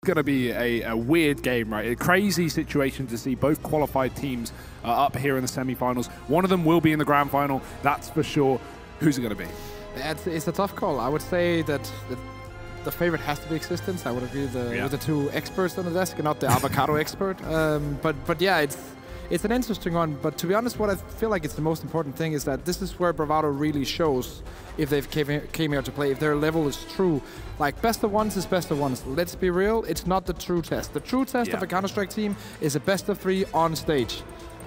going to be a weird game, right? A crazy situation to see both qualified teams up here in the semi-finals. One of them will be in the grand final, that's for sure. Who's it going to be? It's a tough call. I would say that the favorite has to be x6tence. I would agree with the two experts on the desk, and not the avocado expert. But yeah, it's an interesting one. But to be honest, what I feel like it's the most important thing is that this is where Bravado really shows if they've came here to play, if their level is true. Like, best of ones is best of ones. Let's be real, it's not the true test. The true test of a Counter-Strike team is a best of 3 on stage.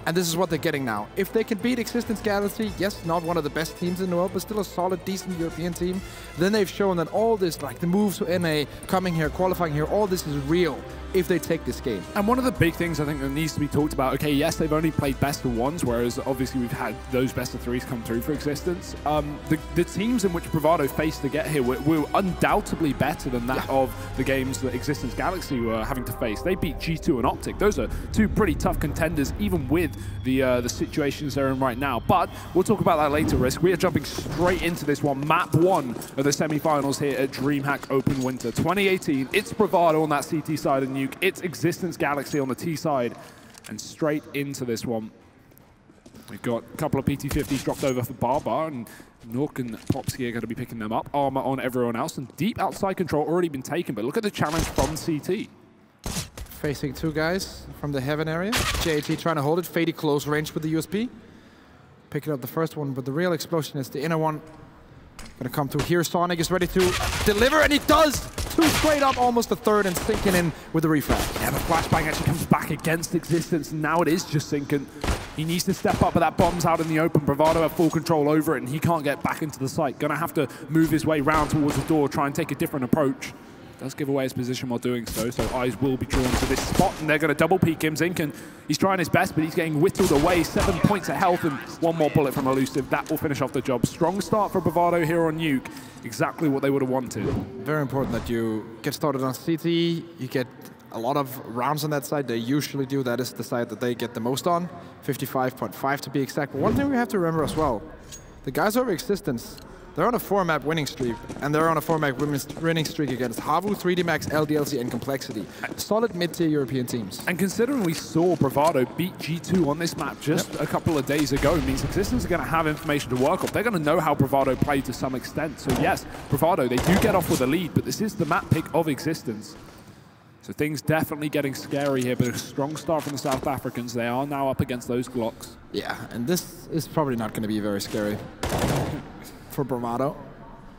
And this is what they're getting now. If they can beat x6tence Galaxy, yes, not one of the best teams in the world, but still a solid, decent European team, then they've shown that all this, like the moves to NA, coming here, qualifying here, all this is real if they take this game. And one of the big things I think that needs to be talked about, okay, yes, they've only played best of ones, whereas obviously we've had those best of 3s come through for x6tence. The teams in which Bravado faced to get here were undoubtedly better than that of the games that x6tence Galaxy were having to face. They beat G2 and Optic. Those are two pretty tough contenders, even with the situations they're in right now. But we'll talk about that later, Risk. We are jumping straight into this one. Map 1 of the semi-finals here at DreamHack Open Winter 2018. It's Bravado on that CT side and Nuke. It's x6tence Galaxy on the T side. And straight into this one, we've got a couple of PT50s dropped over for Barbar, and Nuke and Popsky are going to be picking them up. Armor on everyone else, and deep outside control already been taken, but look at the challenge from CT. Facing 2 guys from the heaven area. JT trying to hold it. Fady close range with the USP. Picking up the first one, but the real explosion is the inner one. Gonna come through here. Sonic is ready to deliver, and he does! 2 straight up, almost a third, and sinking in with the refrag. Yeah, the flashbang actually comes back against x6tence, and now it is just sinking. He needs to step up, but that bomb's out in the open. Bravado have full control over it, and he can't get back into the site. Gonna have to move his way round towards the door, try and take a different approach. Does give away his position while doing so, so eyes will be drawn to this spot, and they're going to double peek him. Zinken, he's trying his best, but he's getting whittled away. 7 points of health, and 1 more bullet from Elusive. That will finish off the job. Strong start for Bravado here on Nuke. Exactly what they would have wanted. Very important that you get started on CT. You get a lot of rounds on that side. They usually do. That is the side that they get the most on. 55.5 to be exact. But one thing we have to remember as well, the guys over x6tence, they're on a 4-map winning streak, and they're on a 4-map winning streak against Havu, 3D Max, LDLC, and Complexity. Solid mid-tier European teams. And considering we saw Bravado beat G2 on this map just a couple of days ago, it means x6tence are going to have information to work off. They're going to know how Bravado played to some extent. So yes, Bravado, they do get off with a lead, but this is the map pick of x6tence. So things definitely getting scary here, but a strong start from the South Africans. They are now up against those Glocks. Yeah, and this is probably not going to be very scary for Bravado.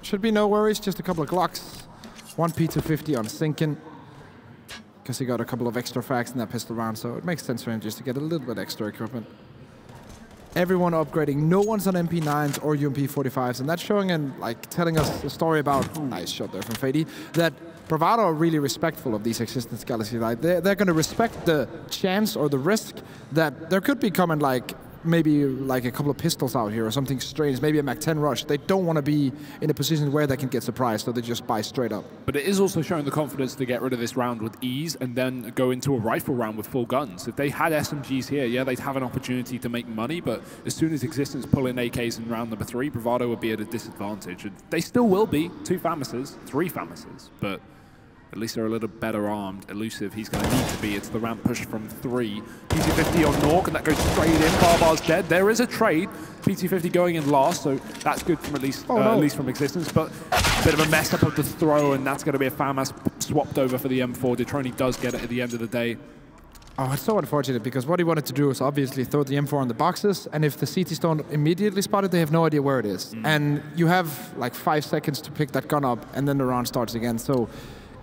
Should be no worries, just a couple of Glocks. 1 P250 on Sinkin, because he got a couple of extra frags in that pistol round, so it makes sense for him just to get a little bit extra equipment. Everyone upgrading. No one's on MP9s or UMP45s, and that's showing and like telling us a story about, nice shot there from Fady, that Bravado are really respectful of these x6tence Galaxy. Like they're going to respect the chance or the risk that there could be coming like maybe like a couple of pistols out here or something strange, maybe a Mac-10 rush. They don't want to be in a position where they can get surprised, so they just buy straight up. But it is also showing the confidence to get rid of this round with ease and then go into a rifle round with full guns. If they had SMGs here, yeah, they'd have an opportunity to make money, but as soon as x6tence pull in AKs in round number 3, Bravado would be at a disadvantage. And they still will be 2 Famouses, 3 Famouses, but at least they're a little better armed. Elusive, he's going to need to be. It's the ramp push from 3. PT50 on Nork, and that goes straight in. Barbar's dead. There is a trade. PT50 going in last, so that's good from at least from x6tence. But a bit of a mess up of the throw, and that's going to be a FAMAS swapped over for the M4. Detroni does get it at the end of the day. Oh, it's so unfortunate, because what he wanted to do is obviously throw the M4 on the boxes, and if the CTs don't immediately spot it, they have no idea where it is. And you have like 5 seconds to pick that gun up, and then the round starts again. So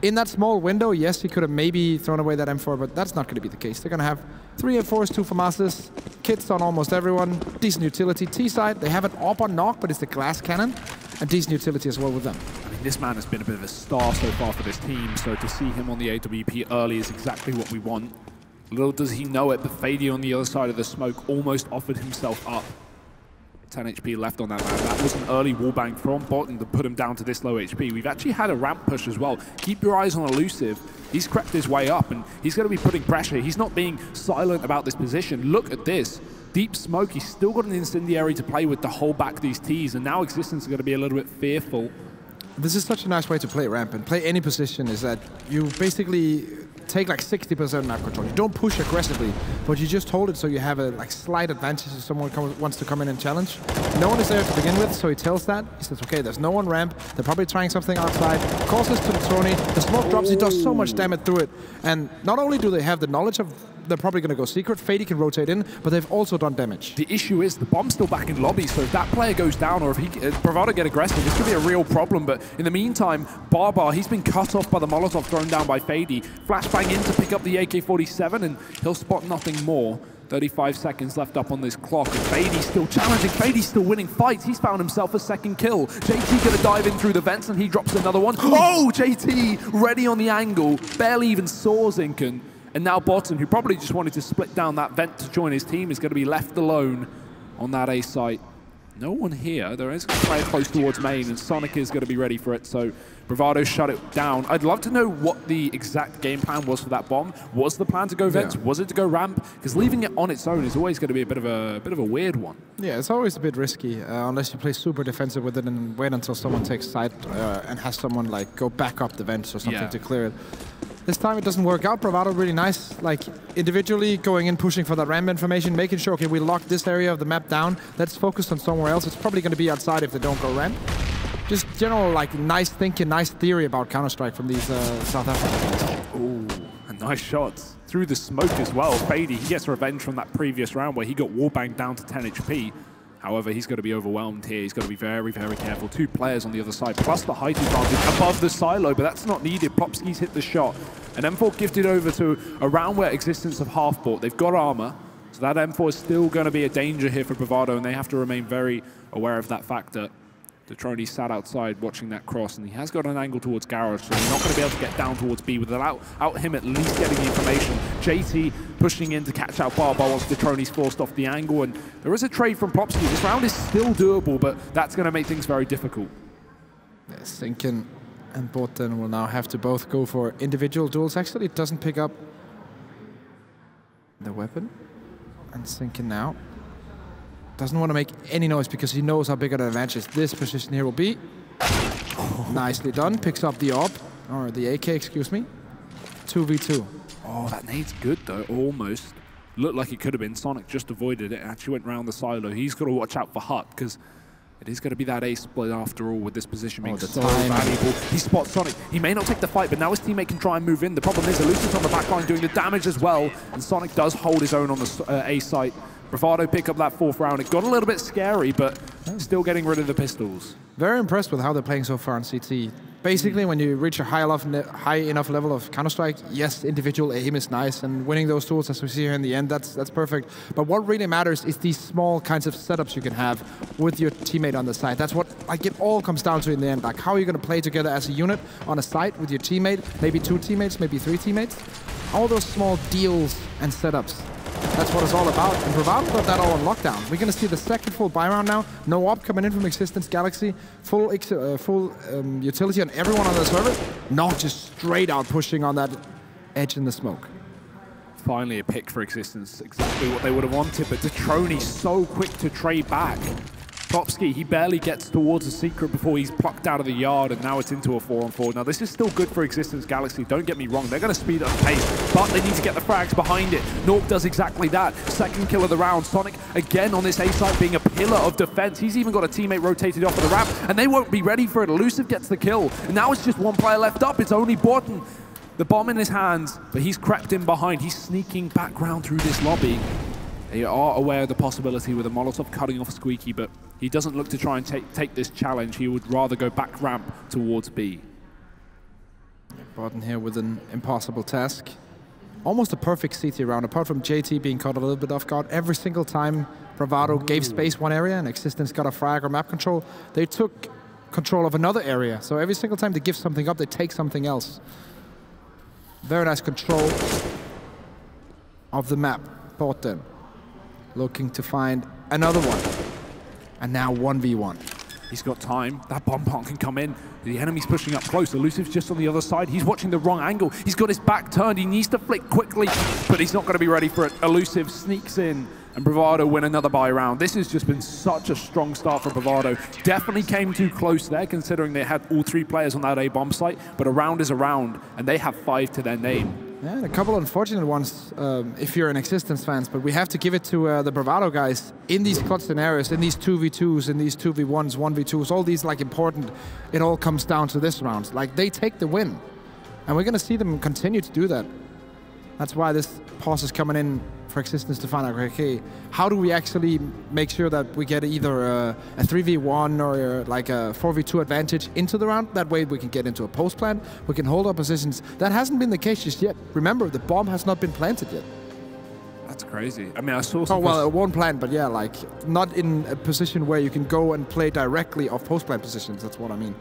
in that small window, yes, he could have maybe thrown away that M4, but that's not going to be the case. They're going to have 3 M4s, 2 FAMASes, kits on almost everyone, decent utility. T-side, they have an AWP on Knock, but it's the glass cannon, and decent utility as well with them. I mean, this man has been a bit of a star so far for this team, so to see him on the AWP early is exactly what we want. Little does he know it, but Fady on the other side of the smoke almost offered himself up. 10 HP left on that man. That was an early wallbang from Bottom to put him down to this low HP. We've actually had a ramp push as well. Keep your eyes on Elusive. He's crept his way up, and he's going to be putting pressure. He's not being silent about this position. Look at this. Deep smoke. He's still got an incendiary to play with to hold back these Ts, and now x6tence are going to be a little bit fearful. This is such a nice way to play ramp and play any position, is that you basically take like 60% map control. You don't push aggressively, but you just hold it so you have a like slight advantage if someone wants to come in and challenge. No one is there to begin with, so he tells that. He says, okay, there's no one ramp. They're probably trying something outside. Calls this to the Tony. The smoke drops. He does so much damage through it. And not only do they have the knowledge of they're probably going to go secret, Fady can rotate in, but they've also done damage. The issue is the bomb's still back in lobby, so if that player goes down or if Bravado get aggressive, this could be a real problem. But in the meantime, Barbar, he's been cut off by the Molotov thrown down by Fady. Flashbang in to pick up the AK-47, and he'll spot nothing more. 35 seconds left up on this clock, and Fady's still challenging. Fady's still winning fights. He's found himself a second kill. JT gonna dive in through the vents, and he drops another one. Oh, JT ready on the angle. Barely even saw Zinken. And now Bottom, who probably just wanted to split down that vent to join his team, is going to be left alone on that A site. No one here. There is a player close towards main, and Sonic is going to be ready for it. So Bravado shut it down. I'd love to know what the exact game plan was for that bomb. Was the plan to go vents? Yeah. Was it to go ramp? Because leaving it on its own is always going to be a bit of a weird one. Yeah, it's always a bit risky unless you play super defensive with it and wait until someone takes side and has someone like go back up the vents or something to clear it. This time it doesn't work out. Bravado really nice, like individually going in, pushing for that ramp information, making sure, okay, we lock this area of the map down. Let's focus on somewhere else. It's probably going to be outside if they don't go ramp. Just general, like, nice thinking, nice theory about Counter-Strike from these South Africans. Ooh, and nice shots through the smoke as well. Fady, he gets revenge from that previous round where he got wallbanged down to 10 HP. However, he's got to be overwhelmed here. He's got to be very, very careful. Two players on the other side, plus the height advantage above the silo, but that's not needed. Popski's hit the shot. And M4 gifted over to a round where Existence have half bought. They've got armor, so that M4 is still going to be a danger here for Bravado, and they have to remain very aware of that factor. Detroni sat outside watching that cross, and he has got an angle towards Garage, so he's not going to be able to get down towards B without him at least getting the information. JT pushing in to catch out Barbar once Detroni's forced off the angle, and there is a trade from Plopsky. This round is still doable, but that's going to make things very difficult. Yeah, Sinkin and Botten will now have to both go for individual duels. Actually, it doesn't pick up the weapon, and Sinkin now doesn't want to make any noise because he knows how big an advantage this position here will be. Nicely done. Picks up the AWP, or the AK, excuse me. 2v2. Oh, that nade's good though, almost. Looked like it could have been. Sonic just avoided it. Actually went round the silo. He's got to watch out for Hut because it is going to be that A split after all with this position being so valuable. He spots Sonic. He may not take the fight, but now his teammate can try and move in. The problem is Elusive's on the back line doing the damage as well, and Sonic does hold his own on the A site. Bravado pick up that fourth round. It got a little bit scary, but still getting rid of the pistols. Very impressed with how they're playing so far on CT. Basically, when you reach a high enough level of Counter-Strike, yes, individual aim is nice, and winning those tools, as we see here in the end, that's perfect. But what really matters is these small kinds of setups you can have with your teammate on the side. That's what like it all comes down to in the end. Like, how are you going to play together as a unit on a site with your teammate, maybe two teammates, maybe three teammates? All those small deals and setups. That's what it's all about. And Bravado got that all on lockdown. We're going to see the second full buy round now. No op coming in from Existence Galaxy. Full utility on everyone on the server. Not just straight out pushing on that edge in the smoke. Finally a pick for Existence. Exactly what they would have wanted. But Detroni so quick to trade back. Popsky, he barely gets towards the secret before he's plucked out of the yard, and now it's into a 4-on-4. Now, this is still good for Existence Galaxy. Don't get me wrong. They're going to speed up the pace, but they need to get the frags behind it. Nuke does exactly that. Second kill of the round. Sonic, again, on this A side, being a pillar of defense. He's even got a teammate rotated off of the ramp, and they won't be ready for it. Elusive gets the kill, and now it's just one player left up. It's only Borton. The bomb in his hands, but he's crept in behind. He's sneaking back round through this lobby. They are aware of the possibility with a Molotov cutting off Squeaky, but he doesn't look to try and take this challenge. He would rather go back ramp towards B. Barton here with an impossible task. Almost a perfect CT round, apart from JT being caught a little bit off guard. Every single time Bravado gave space one area and Existence got a frag or map control, they took control of another area. So every single time they give something up, they take something else. Very nice control of the map. Barton looking to find another one. And now 1v1. He's got time. That bomb plant can come in. The enemy's pushing up close. Elusive's just on the other side. He's watching the wrong angle. He's got his back turned. He needs to flick quickly, but he's not going to be ready for it. Elusive sneaks in and Bravado win another buy round. This has just been such a strong start for Bravado. Definitely came too close there, considering they had all 3 players on that A bomb site, but a round is a round, and they have 5 to their name. Yeah, and a couple of unfortunate ones if you're an x6tence fans, but we have to give it to the Bravado guys in these clutch scenarios, in these 2v2s, in these 2v1s, 1v2s, all these like important, it all comes down to this round. Like they take the win, and we're gonna see them continue to do that. That's why this pause is coming in for x6tence to find out, okay, how do we actually make sure that we get either a 3v1 or like a 4v2 advantage into the round? That way we can get into a post plant, we can hold our positions. That hasn't been the case just yet. Remember, the bomb has not been planted yet. That's crazy. I mean, I saw some... Oh, well, it won't plant, but yeah, like, not in a position where you can go and play directly off post plant positions, that's what I mean.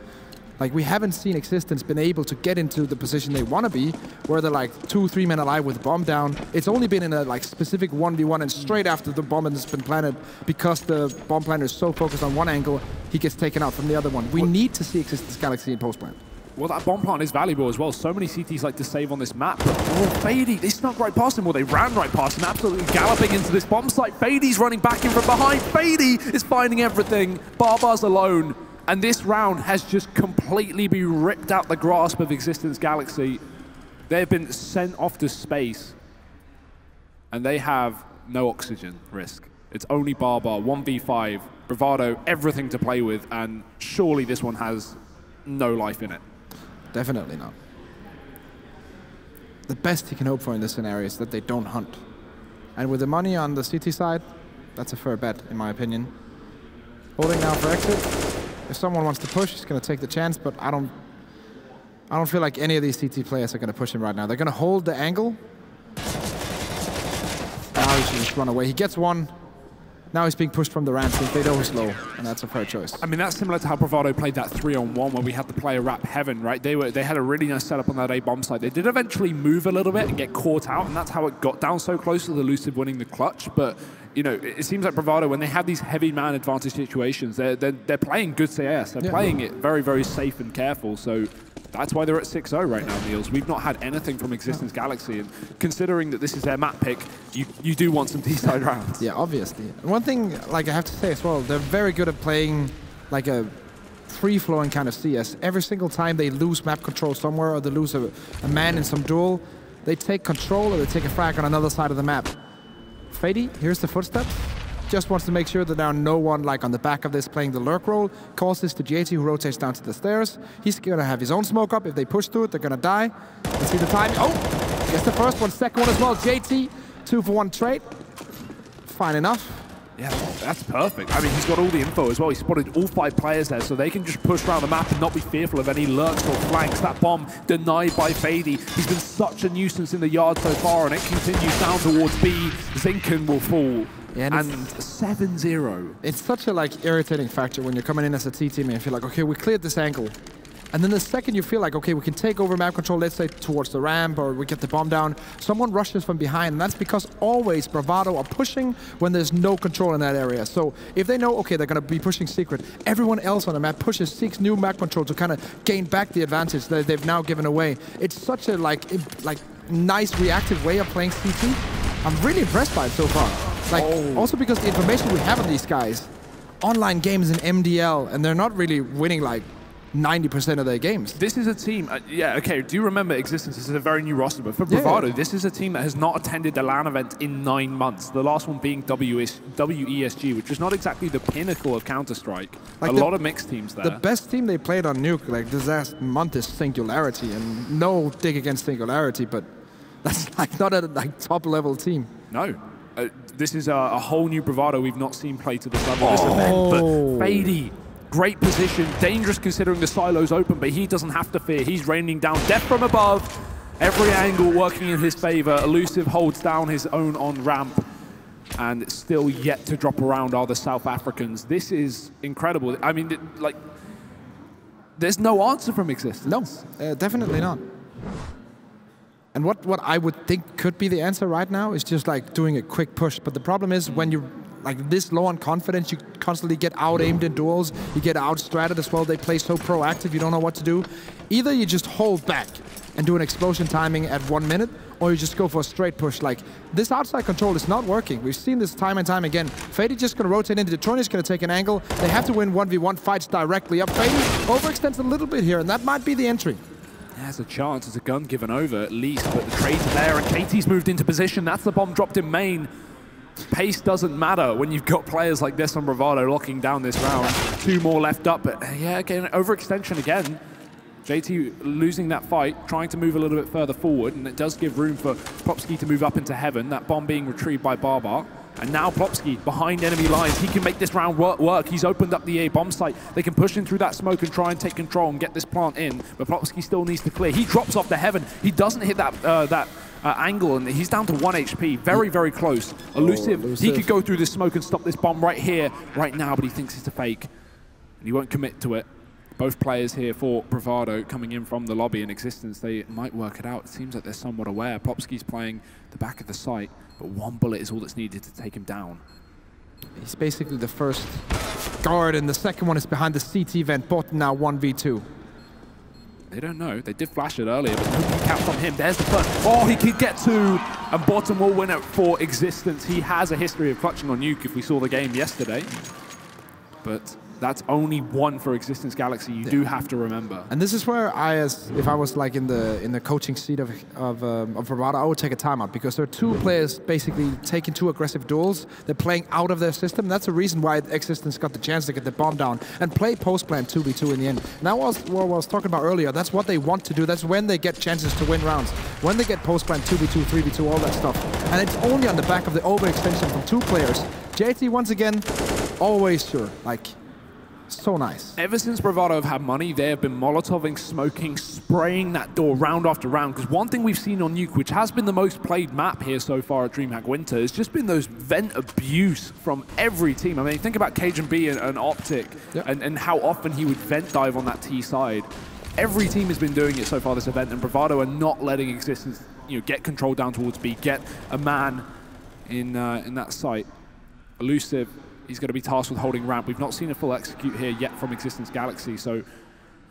Like, we haven't seen x6tence been able to get into the position they want to be, where they're like 2-3 men alive with the bomb down. It's only been in a like specific 1v1 and straight after the bomb has been planted, because the bomb planter is so focused on one angle, he gets taken out from the other one. We need to see x6tence Galaxy in post plant. Well, that bomb plant is valuable as well. So many CTs like to save on this map. But Fady, they snuck right past him, or they ran right past him, absolutely galloping into this bomb site. Fady's running back in from behind. Fady is finding everything. Barbar's alone. And this round has just completely been ripped out the grasp of x6tence Galaxy. They've been sent off to space, and they have no oxygen risk. It's only Barbar, 1v5, Bravado, everything to play with, and surely this one has no life in it. Definitely not. The best you can hope for in this scenario is that they don't hunt. And with the money on the CT side, that's a fair bet, in my opinion. Holding now for exit. If someone wants to push, he's going to take the chance, but I don't feel like any of these CT players are going to push him right now. They're going to hold the angle. Now he should just run away. He gets one. Now he's being pushed from the ramp since they know he's low, and that's a fair choice. I mean, that's similar to how Bravado played that 3-on-1 where we had the player wrap heaven, right? They had a really nice setup on that A bomb site. They did eventually move a little bit and get caught out, and that's how it got down so close to the Elusive winning the clutch. But you know, it seems like Bravado, when they have these heavy man advantage situations, they're playing good CS. They're playing it very, very safe and careful. So that's why they're at 6-0 right now, Niels. We've not had anything from x6tence Galaxy, and considering that this is their map pick, you do want some D-side rounds. Yeah, obviously. One thing, like I have to say as well, they're very good at playing like a free-flowing kind of CS. Every single time they lose map control somewhere, or they lose a man in some duel, they take control or they take a frag on another side of the map. Fady, here's the footsteps. Just wants to make sure that there are no one like on the back of this playing the lurk role. Calls this to JT, who rotates down to the stairs. He's gonna have his own smoke up. If they push through it, they're gonna die. Let's see the time. Oh, gets the first one, second one as well. JT, 2-for-1 trade. Fine enough. Yeah, that's perfect. I mean, he's got all the info as well. He spotted all 5 players there, so they can just push around the map and not be fearful of any lurks or flanks. That bomb denied by Fady. He's been such a nuisance in the yard so far, and it continues down towards B. Zinken will fall. Yeah, and 7-0. It's such a like irritating factor when you're coming in as a T team and you feel like, okay, we cleared this angle. And then the second you feel like, okay, we can take over map control, let's say towards the ramp, or we get the bomb down, someone rushes from behind, and that's because always Bravado are pushing when there's no control in that area. So if they know, okay, they're going to be pushing secret, everyone else on the map pushes, seeks new map control to kind of gain back the advantage that they've now given away. It's such a like nice reactive way of playing CT. I'm really impressed by it so far. Like, also because the information we have on these guys, online games in MDL, and they're not really winning like 90% of their games. This is a team, yeah, okay, do you remember x6tence? This is a very new roster, but for Bravado, this is a team that has not attended the LAN event in 9 months. The last one being WESG, which is not exactly the pinnacle of Counter-Strike. Like a lot of mixed teams there. The best team they played on Nuke, like this last month, is Singularity, and no dig against Singularity, but that's like not a like top-level team. No. This is a whole new Bravado we've not seen play to this level this event, but Fady, great position, dangerous considering the silo's open, but he doesn't have to fear. He's raining down death from above. Every angle working in his favor. Elusive holds down his own on ramp, and still yet to drop around are the South Africans. This is incredible. I mean, like, there's no answer from x6tence. No, definitely not. And what I would think could be the answer right now is just like doing a quick push. But the problem is when you're like this low on confidence, you constantly get out-aimed in duels, you get out-stratted as well. They play so proactive, you don't know what to do. Either you just hold back and do an explosion timing at 1 minute, or you just go for a straight push. Like, this outside control is not working. We've seen this time and time again. Fady just gonna rotate into Detroit, is gonna take an angle. They have to win 1v1 fights directly up. Fady overextends a little bit here, and that might be the entry. There's a chance. There's a gun given over at least, but the trades are there, and KT's moved into position. That's the bomb dropped in main. Pace doesn't matter when you've got players like this on Bravado locking down this round. 2 more left up, but yeah, again, overextension again. JT losing that fight, trying to move a little bit further forward, and it does give room for Plopsky to move up into heaven. That bomb being retrieved by Barbar. And now Plopsky behind enemy lines. He can make this round work. He's opened up the A bomb site. They can push in through that smoke and try and take control and get this plant in. But Plopsky still needs to clear. He drops off the heaven. He doesn't hit that angle, and he's down to 1 HP. Very, very close. Elusive. He could go through this smoke and stop this bomb right here, right now, but he thinks it's a fake. And he won't commit to it. Both players here for Bravado coming in from the lobby in existence. They might work it out. It seems like they're somewhat aware. Plopsky's playing the back of the site, but 1 bullet is all that's needed to take him down. He's basically the first guard, and the second one is behind the CT vent, bot now 1v2. They don't know. They did flash it earlier, but no cap from him. There's the first. Oh, he could get 2, and Bottom will win it for existence. He has a history of clutching on Nuke if we saw the game yesterday. But that's only 1 for Existence Galaxy. You do have to remember. And this is where if I was like in the coaching seat of Bravado, I would take a timeout, because there are 2 players basically taking 2 aggressive duels. They're playing out of their system. That's the reason why Existence got the chance to get the bomb down and play post-plan 2v2 in the end. And that was what I was talking about earlier. That's what they want to do. That's when they get chances to win rounds. When they get post-plan 2v2, 3v2, all that stuff. And it's only on the back of the overextension from 2 players. JT, once again, always sure. Like, so nice. Ever since Bravado have had money, they have been Molotoving, smoking, spraying that door round after round. Because one thing we've seen on Nuke, which has been the most played map here so far at DreamHack Winter, has just been those vent abuse from every team. I mean, think about Cajun B and Optic, and how often he would vent dive on that T side. Every team has been doing it so far this event, and Bravado are not letting Existence, get control down towards B, get a man in that site. Elusive. He's going to be tasked with holding ramp. We've not seen a full execute here yet from Existence Galaxy, so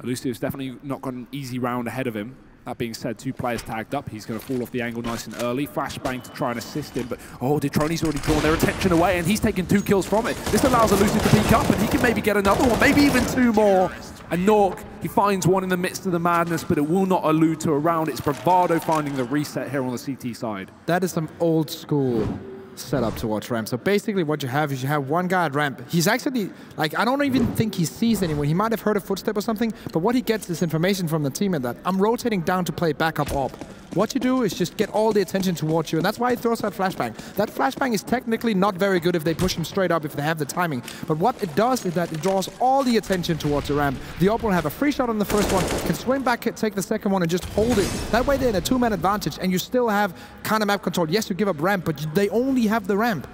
Elusive's definitely not got an easy round ahead of him. That being said, 2 players tagged up. He's going to fall off the angle nice and early. Flashbang to try and assist him, but Detroni's already drawn their attention away, and he's taken 2 kills from it. This allows Elusive to peek up, and he can maybe get another one, maybe even 2 more. And Nuke, he finds one in the midst of the madness, but it will not allude to a round. It's Bravado finding the reset here on the CT side. That is some old school set up towards ramp. So basically what you have is you have 1 guy at ramp. He's actually, like, I don't even think he sees anyone. He might have heard a footstep or something, but what he gets is information from the teammate that I'm rotating down to play backup op. What you do is just get all the attention towards you, and that's why he throws that flashbang. That flashbang is technically not very good if they push him straight up, if they have the timing. But what it does is that it draws all the attention towards the ramp. The op will have a free shot on the first one, can swing back, take the second one, and just hold it. That way they're in a 2-man advantage, and you still have kind of map control. Yes, you give up ramp, but they only have the ramp.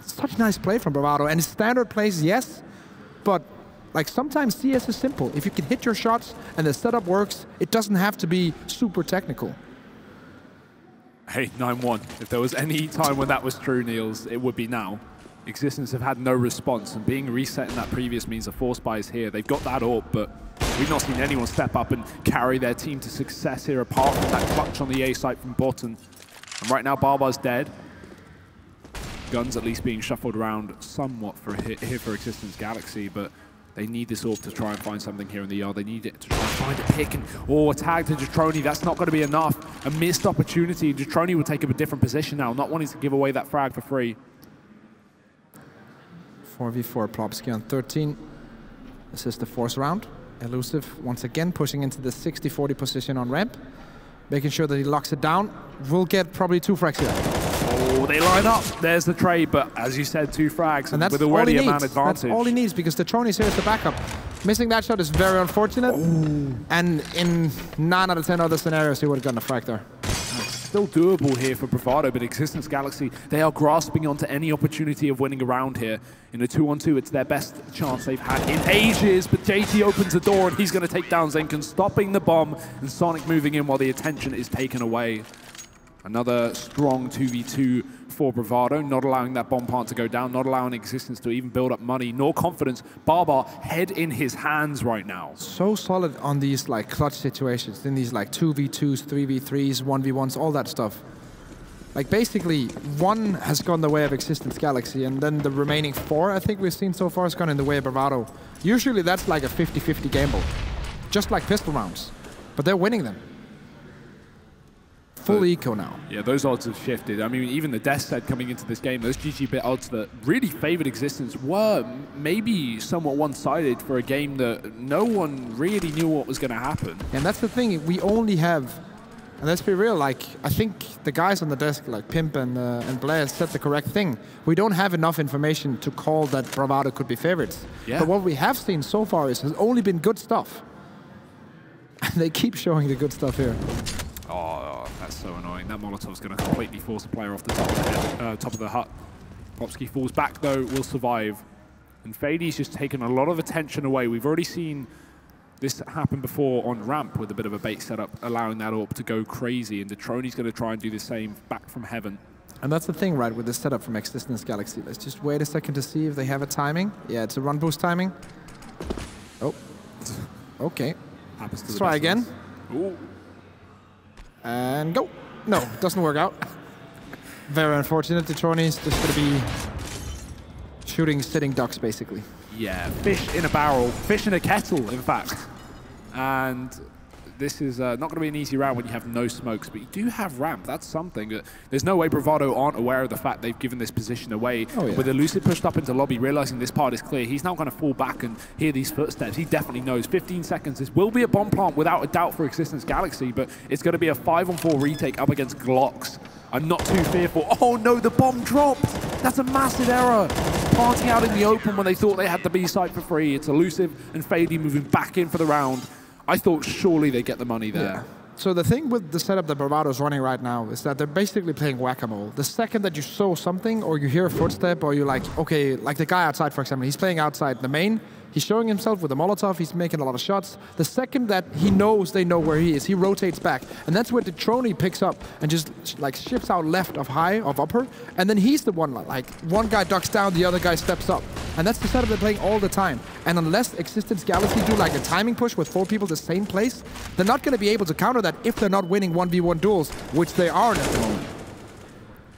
Such nice play from Bravado, and standard plays, yes, but like sometimes CS is simple. If you can hit your shots and the setup works, it doesn't have to be super technical. Hey, 9-1. If there was any time when that was true, Niels, it would be now. Existence have had no response, and being reset in that previous means a force buy is here. They've got that AWP, but we've not seen anyone step up and carry their team to success here, apart from that clutch on the A site from Bottom. And right now, Barbar's dead. Guns at least being shuffled around somewhat for here for Existence Galaxy, but they need this AWP to try and find something here in the yard. They need it to try and find a pick, and a tag to Detroni. That's not going to be enough. A missed opportunity. Detroni will take up a different position now, not wanting to give away that frag for free. 4v4 Plopsky on 13. This is the 4th round. Elusive once again pushing into the 60-40 position on ramp, making sure that he locks it down. We'll get probably 2 frags here. Oh, they line up. There's the trade, but as you said, 2 frags, and that's with already a man advantage. That's all he needs, because Detroni's here as the backup. Missing that shot is very unfortunate, and in 9 out of 10 other scenarios, he would have gotten a frag there. Still doable here for Bravado, but Existence Galaxy, they are grasping onto any opportunity of winning a round here. In a 2-on-2, it's their best chance they've had in ages, but JT opens the door, and he's going to take down Zenken, stopping the bomb, and Sonic moving in while the attention is taken away. Another strong 2v2 for Bravado, not allowing that bomb plant to go down, not allowing Existence to even build up money, nor confidence. Barbar, head in his hands right now. So solid on these like clutch situations, in these like 2v2s, 3v3s, 1v1s, all that stuff. Like basically, one has gone the way of Existence Galaxy, and then the remaining 4 I think we've seen so far has gone in the way of Bravado. Usually that's like a 50-50 gamble, just like pistol rounds, but they're winning them. Full eco now. Yeah, those odds have shifted. I mean, even the death set coming into this game, those GG bit odds that really favored Existence were maybe somewhat one-sided for a game that no one really knew what was going to happen. And that's the thing, we only have, and let's be real, like, I think the guys on the desk, like Pimp and Blair, said the correct thing. We don't have enough information to call that Bravado could be favorites. Yeah. But what we have seen so far has only been good stuff. And they keep showing the good stuff here. Oh, that's so annoying. That Molotov's going to completely force a player off the top of the hut. Popsky falls back, though, will survive. And Fady's just taken a lot of attention away. We've already seen this happen before on ramp with a bit of a bait setup, allowing that AWP to go crazy. And Detroni's going to try and do the same back from heaven. And that's the thing, right, with this setup from Existence Galaxy. Let's just wait a second to see if they have a timing. Yeah, it's a run boost timing. Oh, okay. Happens to Let's try again. Ooh. And go. No, doesn't work out. Very unfortunate. Detroni's just going to be shooting sitting ducks, basically. Yeah, fish in a barrel, fish in a kettle, in fact. And this is not going to be an easy round when you have no smokes, but you do have ramp. That's something. There's no way Bravado aren't aware of the fact they've given this position away. Oh, yeah. With Elusive pushed up into lobby, realizing this part is clear, he's now going to fall back and hear these footsteps. He definitely knows. 15 seconds. This will be a bomb plant without a doubt for Existence Galaxy, but it's going to be a 5-on-4 retake up against Glocks. I'm not too fearful. Oh no, the bomb dropped. That's a massive error. Planting out in the open when they thought they had the B site for free. It's Elusive and Fady moving back in for the round. I thought surely they'd get the money there. Yeah. So the thing with the setup that Bravado's running right now is that they're basically playing whack-a-mole. The second that you saw something or you hear a footstep or you're like, okay, like the guy outside, for example, he's playing outside the main. He's showing himself with a Molotov. He's making a lot of shots. The second that he knows they know where he is, he rotates back. And that's where Detroni picks up and just like shifts out left of high, of upper. And then he's the one, like one guy ducks down, the other guy steps up. And that's the setup they're playing all the time. And unless Existence Galaxy do like a timing push with 4 people the same place, they're not going to be able to counter that if they're not winning 1v1 duels, which they aren't at the moment.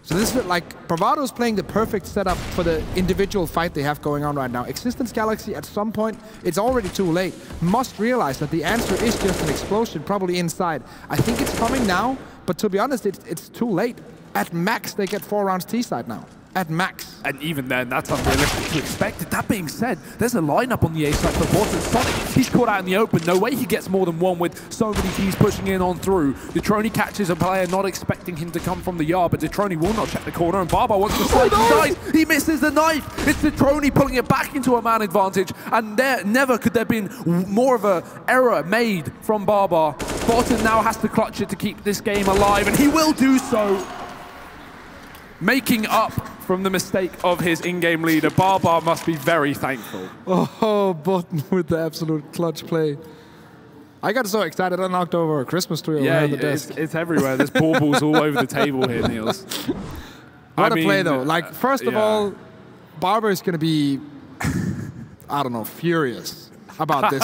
So this is like, Bravado's playing the perfect setup for the individual fight they have going on right now. Existence Galaxy, at some point, it's already too late, must realize that the answer is just an explosion, probably inside. I think it's coming now, but to be honest, it's too late. At max, they get 4 rounds T-side now. At max. And even then, that's unrealistic to expect. That being said, there's a lineup on the A side for Boston. Sonic, he's caught out in the open. No way he gets more than one with so many T's pushing in on through. Detroni catches a player, not expecting him to come from the yard, but Detroni will not check the corner, and Barbar wants to slide. He dies. He misses the knife. It's Detroni pulling it back into a man advantage, and there never could there been more of an error made from Barbar. Boston now has to clutch it to keep this game alive, and he will do so. Making up from the mistake of his in-game leader. Barbar must be very thankful. Oh, Button with the absolute clutch play. I got so excited I knocked over a Christmas tree over the desk. It's everywhere. There's baubles all over the table here, Niels. What a play, though. Like, first of all, Barbar is going to be, I don't know, furious about this.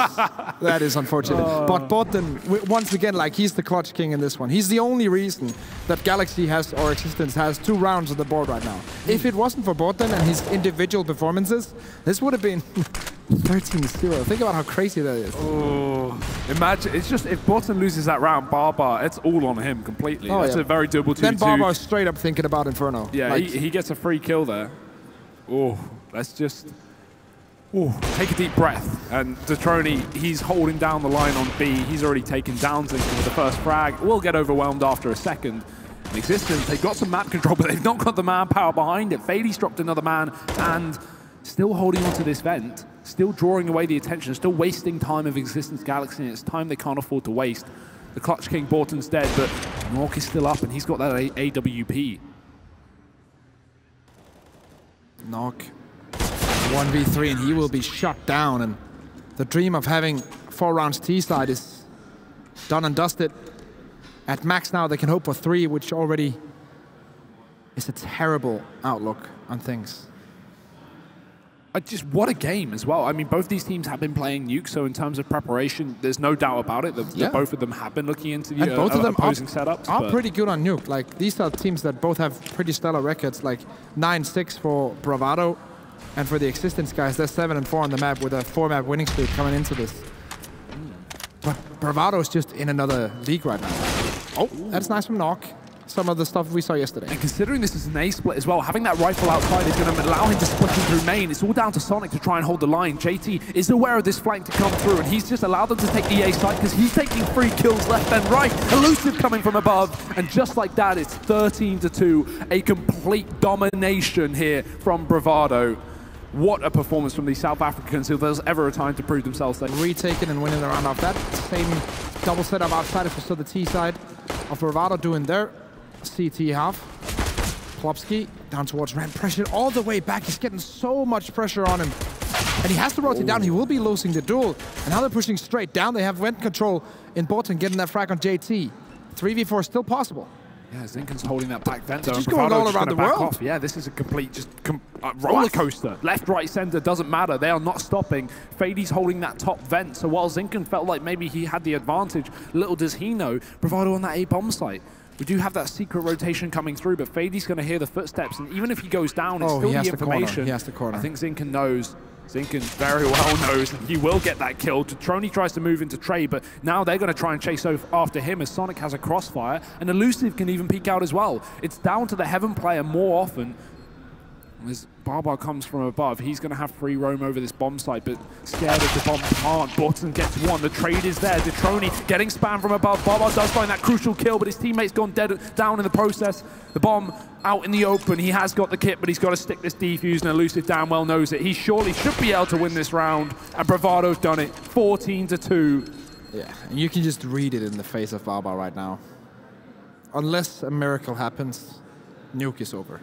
That is unfortunate. But Button, once again, like, he's the clutch king in this one. He's the only reason that Galaxy has, or Existence has, 2 rounds on the board right now. If it wasn't for Button and his individual performances, this would have been 13-0. Think about how crazy that is. Oh, imagine, it's just, if Button loses that round, Barbar, it's all on him completely. That's a very doable 2-2. Then Barbar's straight up thinking about Inferno. Yeah, like, he gets a free kill there. Oh, let's just... Ooh, take a deep breath, and Detroni, he's holding down the line on B. He's already taken down Zinkin with the first frag. Will get overwhelmed after a second. In Existence, they've got some map control, but they've not got the manpower behind it. Fady's dropped another man, and still holding onto this vent, still drawing away the attention, still wasting time of Existence Galaxy, and it's time they can't afford to waste. The Clutch King Borton's dead, but Nuke is still up, and he's got that AWP. Nuke. 1v3 and he will be shut down, and the dream of having 4 rounds T-side is done and dusted. At max now they can hope for 3, which already is a terrible outlook on things. Just what a game as well. I mean, both these teams have been playing Nuke, so in terms of preparation, there's no doubt about it that both of them have been looking into the both of them opposing setups. Are pretty good on Nuke. Like, these are teams that both have pretty stellar records, like 9-6 for Bravado, and for the x6tence guys, they're 7-4 on the map with a 4-map winning streak coming into this. But Bravado is just in another league right now. Oh, that's nice from Nuke. Some of the stuff we saw yesterday. And considering this is an A split as well, having that rifle outside is going to allow him to split him through main. It's all down to Sonic to try and hold the line. JT is aware of this flank to come through, and he's just allowed them to take the A side because he's taking 3 kills left and right. Elusive coming from above, and just like that, it's 13-2. A complete domination here from Bravado. What a performance from these South Africans if there's ever a time to prove themselves. Retaking and winning the round off that. Same double setup outside as we saw the T side of Bravado doing their CT half. Klopski down towards Ram, pressured all the way back. He's getting so much pressure on him. And he has to rotate down. He will be losing the duel. And now they're pushing straight down. They have vent control in bottom, getting that frag on JT. 3v4 still possible. Yeah, Zinken's holding that back vent. Just going all around the world. Off. Yeah, this is a complete roller coaster. Left, right, center, doesn't matter. They are not stopping. Fady's holding that top vent. So while Zinken felt like maybe he had the advantage, little does he know, Bravado on that A bomb site. We do have that secret rotation coming through, but Fady's going to hear the footsteps, and even if he goes down, it's still the information. He has the corner. I think Zinken knows. Zinken very well knows that he will get that kill. Trony tries to move into Trey, but now they're going to try and chase after him as Sonic has a crossfire, and Elusive can even peek out as well. It's down to the Heaven player more often. As Barbar comes from above, he's going to have free roam over this bomb site, but scared of the bomb can't. Button gets one. The trade is there. Detroni getting spammed from above. Barbar does find that crucial kill, but his teammate's gone down in the process. The bomb out in the open. He has got the kit, but he's got to stick this defuse, and Elusive damn well knows it. He surely should be able to win this round, and Bravado's done it. 14-2. Yeah, and you can just read it in the face of Barbar right now. Unless a miracle happens, Nuke is over.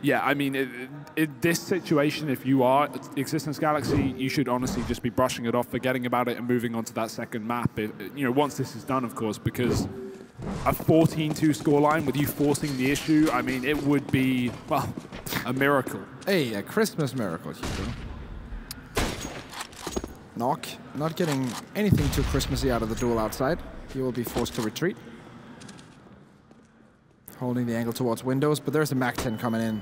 Yeah, I mean, in this situation, if you are x6tence Galaxy, you should honestly just be brushing it off, forgetting about it, and moving on to that second map. Once this is done, of course, because a 14-2 scoreline with you forcing the issue, I mean, it would be, well, a miracle. Hey, a Christmas miracle, Hugo. Nuke, not getting anything too Christmassy out of the duel outside. He will be forced to retreat. Holding the angle towards windows, but there's a Mac 10 coming in.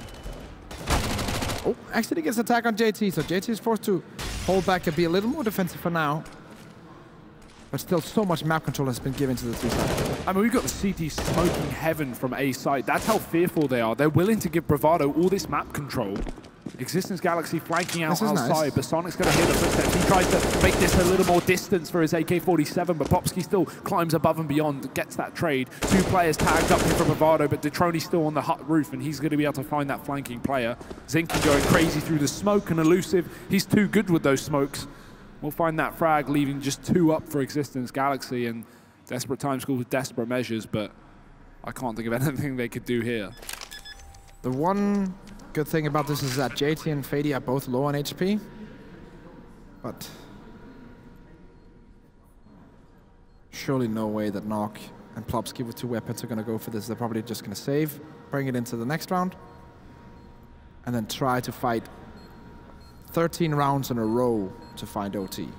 Oh, actually gets attack on JT, so JT is forced to hold back and be a little more defensive for now. But still, so much map control has been given to the T side. I mean, we've got the CT smoking Heaven from A side. That's how fearful they are. They're willing to give Bravado all this map control. x6tence Galaxy flanking out outside, nice. But Sonic's going to hear the footsteps. He tries to make this a little more distance for his AK-47, but Popsky still climbs above and beyond, gets that trade. 2 players tagged up here from Bravado, but Detroni's still on the hut roof, and he's going to be able to find that flanking player. Zinken going crazy through the smoke, and Elusive, he's too good with those smokes. We'll find that frag, leaving just 2 up for x6tence Galaxy, and desperate times called with desperate measures, but I can't think of anything they could do here. The one good thing about this is that JT and Fady are both low on HP, but surely no way that Nuke and Plopsky with 2 weapons are going to go for this. They're probably just going to save, bring it into the next round, and then try to fight 13 rounds in a row to find OT.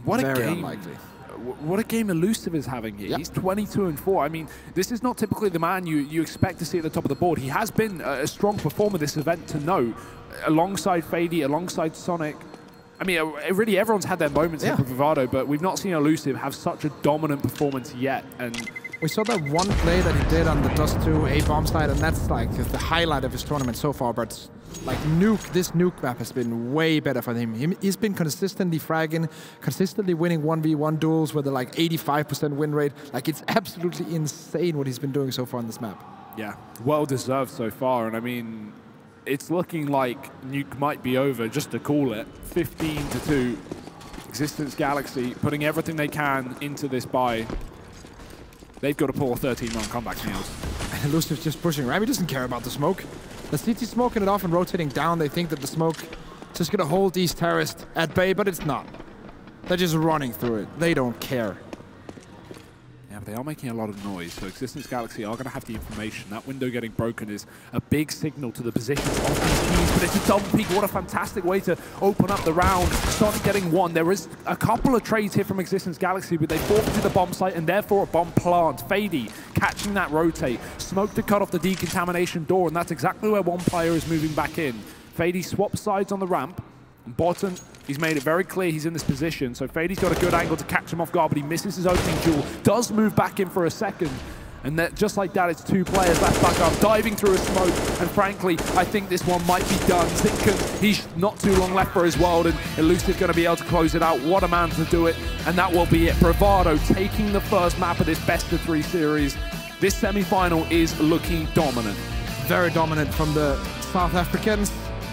What Very a game. Unlikely. What a game Elusive is having here. Yep. He's 22-4. I mean, this is not typically the man you expect to see at the top of the board. He has been a strong performer this event to know, alongside Fady, alongside Sonic. I mean, really everyone's had their moments here for Bravado, but we've not seen Elusive have such a dominant performance yet. And we saw that one play that he did on the Dust 2 A-bomb side, and that's like the highlight of his tournament so far. But like Nuke, this Nuke map has been way better for him. He's been consistently fragging, consistently winning 1v1 duels with a like 85% win rate. Like, it's absolutely insane what he's been doing so far on this map. Yeah, well deserved so far. And I mean, it's looking like Nuke might be over, just to call it. 15-2. x6tence Galaxy putting everything they can into this buy. They've got to pull a 13-run comeback, Niels. And Elusive's just pushing. Rami doesn't care about the smoke. The CT smoking it off and rotating down. They think that the smoke is just going to hold these terrorists at bay, but it's not. They're just running through it. They don't care. Yeah, but they are making a lot of noise. So Existence Galaxy are going to have the information. That window getting broken is a big signal to the positions of these teams, but it's a double peak. What a fantastic way to open up the round. Sonic getting one. There is a couple of trades here from Existence Galaxy, but they forfeited the bomb site and therefore a bomb plant. Fady catching that rotate. Smoke to cut off the decontamination door, and that's exactly where one player is moving back in. Fady swaps sides on the ramp. And bottom, he's made it very clear he's in this position, so Fady's got a good angle to catch him off guard, but he misses his opening duel, does move back in for a second, and that, just like that, it's two players left back up, diving through a smoke, and frankly, I think this one might be done. Zinken, he's not too long left for his world, and Elusive going to be able to close it out. What a man to do it, and that will be it. Bravado taking the first map of this best-of-3 series. This semi-final is looking dominant. Very dominant from the South Africans.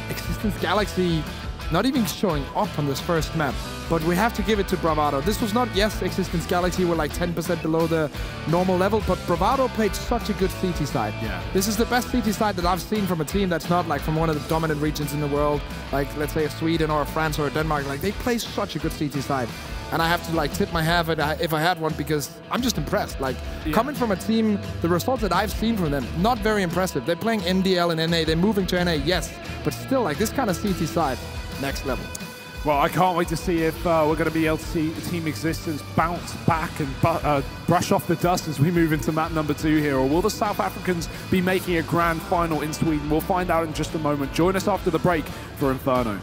Existence Galaxy not even showing up on this first map, but we have to give it to Bravado. This was not, yes, Existence Galaxy were like 10% below the normal level, but Bravado played such a good CT side. Yeah. This is the best CT side that I've seen from a team that's not like from one of the dominant regions in the world, like let's say a Sweden or a France or a Denmark. Like they play such a good CT side. And I have to like tip my hat if I had one, because I'm just impressed. Like coming from a team, the results that I've seen from them, not very impressive. They're playing NDL and NA, they're moving to NA, yes, but still like this kind of CT side, next level. Well, I can't wait to see if we're going to be able to see Team Existence bounce back and brush off the dust as we move into map number 2 here, or will the South Africans be making a grand final in Sweden? We'll find out in just a moment. Join us after the break for Inferno.